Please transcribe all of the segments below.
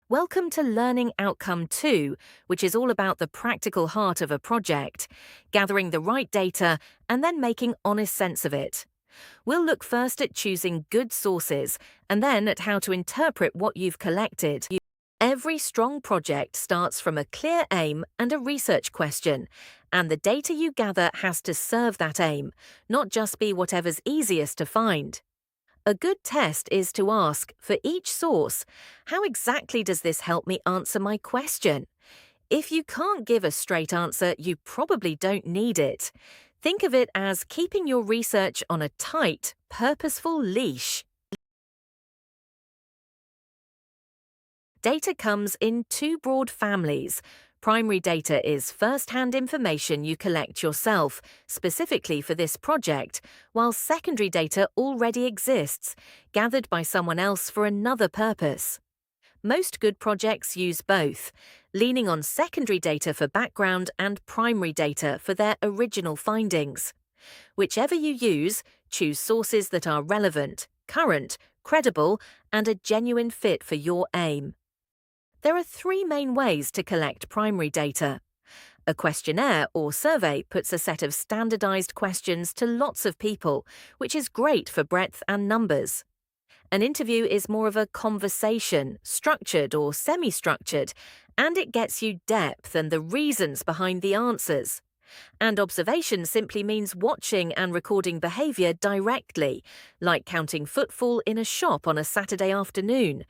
Welcome to Learning Outcome 2, which is all about the practical heart of a project, gathering the right data and then making honest sense of it. We'll look first at choosing good sources and then at how to interpret what you've collected. Every strong project starts from a clear aim and a research question, and the data you gather has to serve that aim, not just be whatever's easiest to find. A good test is to ask, for each source, how exactly does this help me answer my question? If you can't give a straight answer, you probably don't need it. Think of it as keeping your research on a tight, purposeful leash. Data comes in two broad families. Primary data is first-hand information you collect yourself, specifically for this project, while secondary data already exists, gathered by someone else for another purpose. Most good projects use both, leaning on secondary data for background and primary data for their original findings. Whichever you use, choose sources that are relevant, current, credible, and a genuine fit for your aim. There are three main ways to collect primary data. A questionnaire or survey puts a set of standardized questions to lots of people, which is great for breadth and numbers. An interview is more of a conversation, structured or semi-structured, and it gets you depth and the reasons behind the answers. And observation simply means watching and recording behavior directly, like counting footfall in a shop on a Saturday afternoon.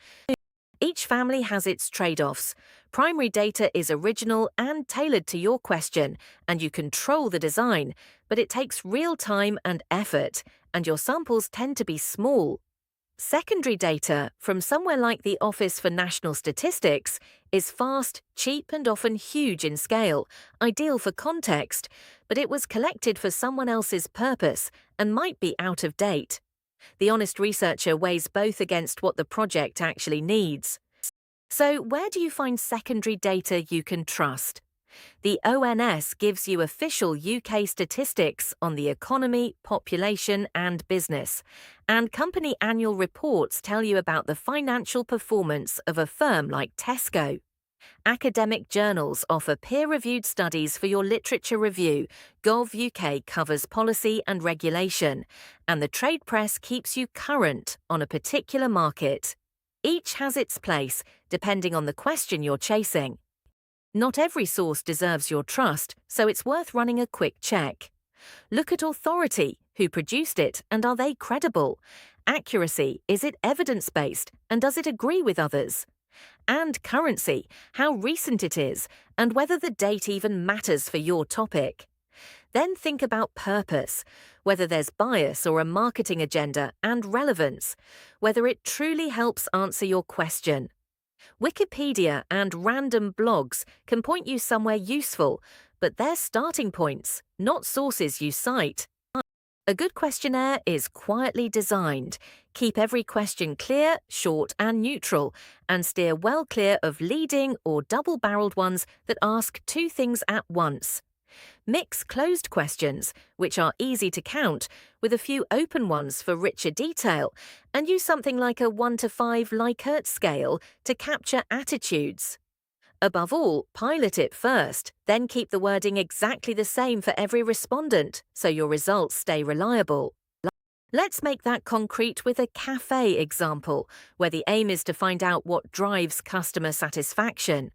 Each family has its trade-offs. Primary data is original and tailored to your question, and you control the design, but it takes real time and effort, and your samples tend to be small. Secondary data, from somewhere like the Office for National Statistics, is fast, cheap, and often huge in scale, ideal for context, but it was collected for someone else's purpose and might be out of date. The honest researcher weighs both against what the project actually needs. So, where do you find secondary data you can trust? The ONS gives you official UK statistics on the economy, population, and business, and company annual reports tell you about the financial performance of a firm like Tesco. Academic journals offer peer-reviewed studies for your literature review. Gov UK covers policy and regulation, and the trade press keeps you current on a particular market. Each has its place, depending on the question you're chasing. Not every source deserves your trust, so it's worth running a quick check. Look at authority, who produced it, and are they credible? Accuracy, is it evidence-based, and does it agree with others? And currency, how recent it is, and whether the date even matters for your topic. Then think about purpose, whether there's bias or a marketing agenda, and relevance, whether it truly helps answer your question. Wikipedia and random blogs can point you somewhere useful, but they're starting points, not sources you cite. A good questionnaire is quietly designed. Keep every question clear, short, and neutral, and steer well clear of leading or double-barreled ones that ask two things at once. Mix closed questions, which are easy to count, with a few open ones for richer detail, and use something like a 1 to 5 Likert scale to capture attitudes. Above all, pilot it first, then keep the wording exactly the same for every respondent, so your results stay reliable. Let's make that concrete with a cafe example, where the aim is to find out what drives customer satisfaction.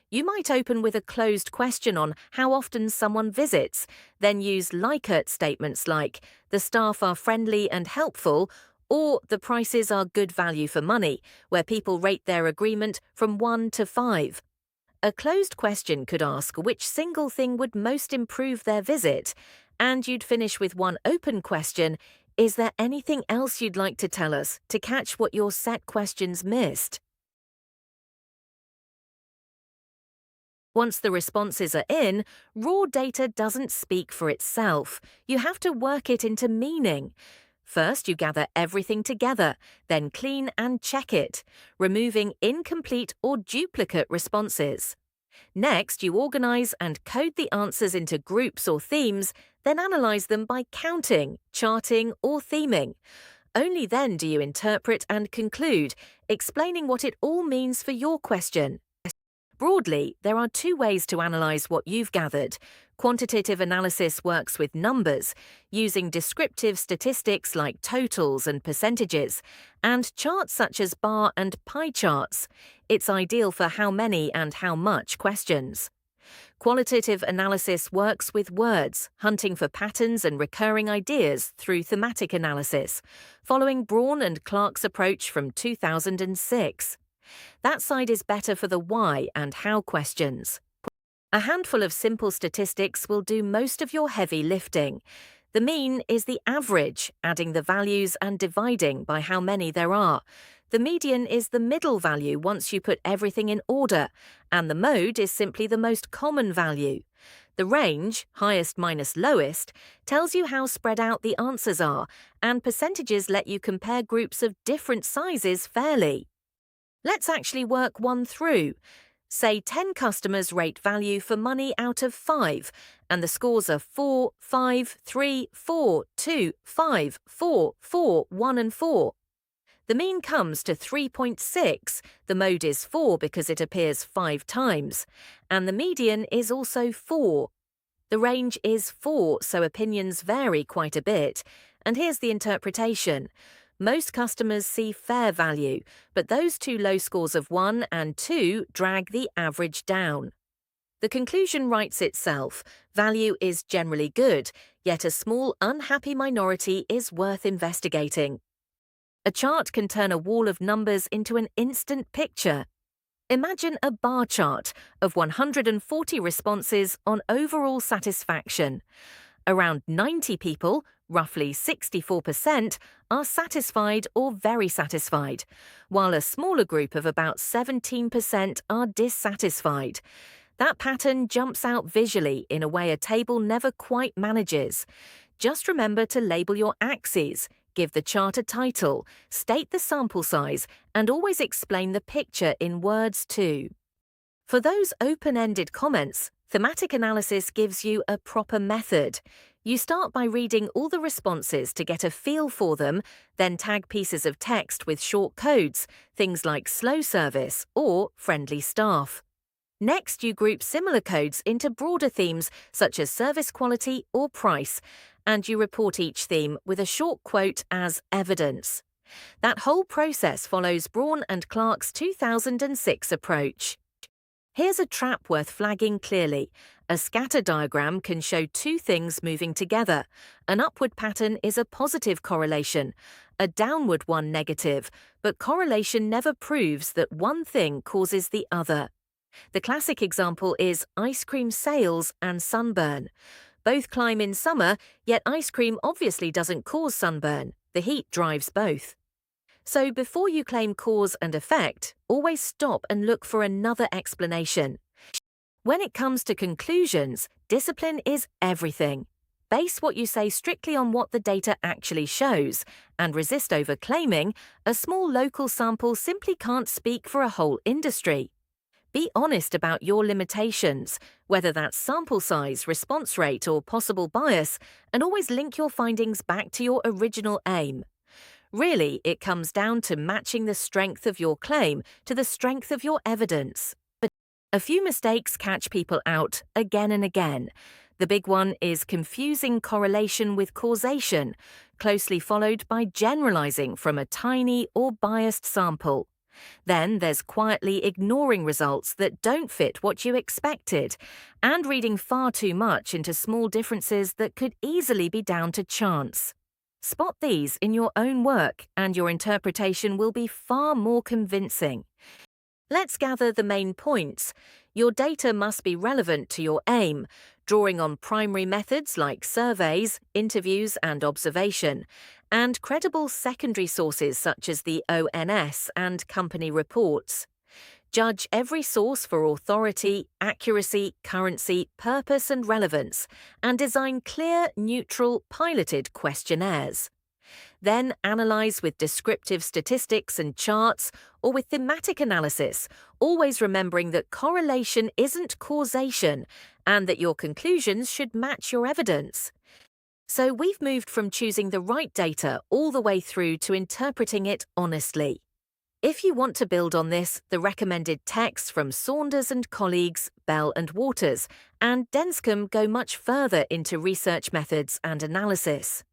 You might open with a closed question on how often someone visits, then use Likert statements like, the staff are friendly and helpful, or the prices are good value for money, where people rate their agreement from 1 to 5. A closed question could ask which single thing would most improve their visit, and you'd finish with one open question, is there anything else you'd like to tell us, to catch what your set questions missed? Once the responses are in, raw data doesn't speak for itself. You have to work it into meaning. First, you gather everything together, then clean and check it, removing incomplete or duplicate responses. Next, you organize and code the answers into groups or themes, then analyze them by counting, charting, or theming. Only then do you interpret and conclude, explaining what it all means for your question. Broadly, there are two ways to analyse what you've gathered. Quantitative analysis works with numbers, using descriptive statistics like totals and percentages, and charts such as bar and pie charts. It's ideal for how many and how much questions. Qualitative analysis works with words, hunting for patterns and recurring ideas through thematic analysis, following Braun and Clark's approach from 2006. That side is better for the why and how questions. A handful of simple statistics will do most of your heavy lifting. The mean is the average, adding the values and dividing by how many there are. The median is the middle value once you put everything in order, and the mode is simply the most common value. The range, highest minus lowest, tells you how spread out the answers are, and percentages let you compare groups of different sizes fairly. Let's actually work one through. Say 10 customers rate value for money out of 5, and the scores are 4, 5, 3, 4, 2, 5, 4, 4, 1 and 4. The mean comes to 3.6, the mode is 4 because it appears 5 times, and the median is also 4. The range is 4, so opinions vary quite a bit, and here's the interpretation. Most customers see fair value, but those two low scores of 1 and 2 drag the average down. The conclusion writes itself. Value is generally good, yet a small unhappy minority is worth investigating. A chart can turn a wall of numbers into an instant picture. Imagine a bar chart of 140 responses on overall satisfaction. Around 90 people, roughly 64%, are satisfied or very satisfied, while a smaller group of about 17% are dissatisfied. That pattern jumps out visually in a way a table never quite manages. Just remember to label your axes, give the chart a title, state the sample size, and always explain the picture in words too. For those open-ended comments, thematic analysis gives you a proper method. You start by reading all the responses to get a feel for them, then tag pieces of text with short codes, things like slow service or friendly staff. Next, you group similar codes into broader themes such as service quality or price, and you report each theme with a short quote as evidence. That whole process follows Braun and Clark's 2006 approach. Here's a trap worth flagging clearly. A scatter diagram can show two things moving together. An upward pattern is a positive correlation, a downward one negative, but correlation never proves that one thing causes the other. The classic example is ice cream sales and sunburn. Both climb in summer, yet ice cream obviously doesn't cause sunburn. The heat drives both. So before you claim cause and effect, always stop and look for another explanation. When it comes to conclusions, discipline is everything. Base what you say strictly on what the data actually shows, and resist over-claiming. A small local sample simply can't speak for a whole industry. Be honest about your limitations, whether that's sample size, response rate, or possible bias, and always link your findings back to your original aim. Really, it comes down to matching the strength of your claim to the strength of your evidence. But a few mistakes catch people out again and again. The big one is confusing correlation with causation, closely followed by generalizing from a tiny or biased sample. Then there's quietly ignoring results that don't fit what you expected, and reading far too much into small differences that could easily be down to chance. Spot these in your own work, and your interpretation will be far more convincing. Let's gather the main points. Your data must be relevant to your aim, drawing on primary methods like surveys, interviews, and observation, and credible secondary sources such as the ONS and company reports. Judge every source for authority, accuracy, currency, purpose, and relevance, and design clear, neutral, piloted questionnaires. Then analyse with descriptive statistics and charts, or with thematic analysis, always remembering that correlation isn't causation, and that your conclusions should match your evidence. So we've moved from choosing the right data all the way through to interpreting it honestly. If you want to build on this, the recommended texts from Saunders and colleagues, Bell and Waters, and Denscombe go much further into research methods and analysis.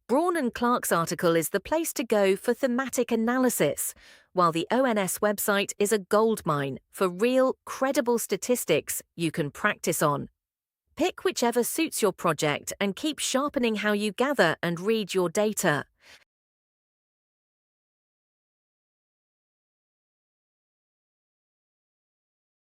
Braun and Clark's article is the place to go for thematic analysis, while the ONS website is a goldmine for real, credible statistics you can practice on. Pick whichever suits your project and keep sharpening how you gather and read your data.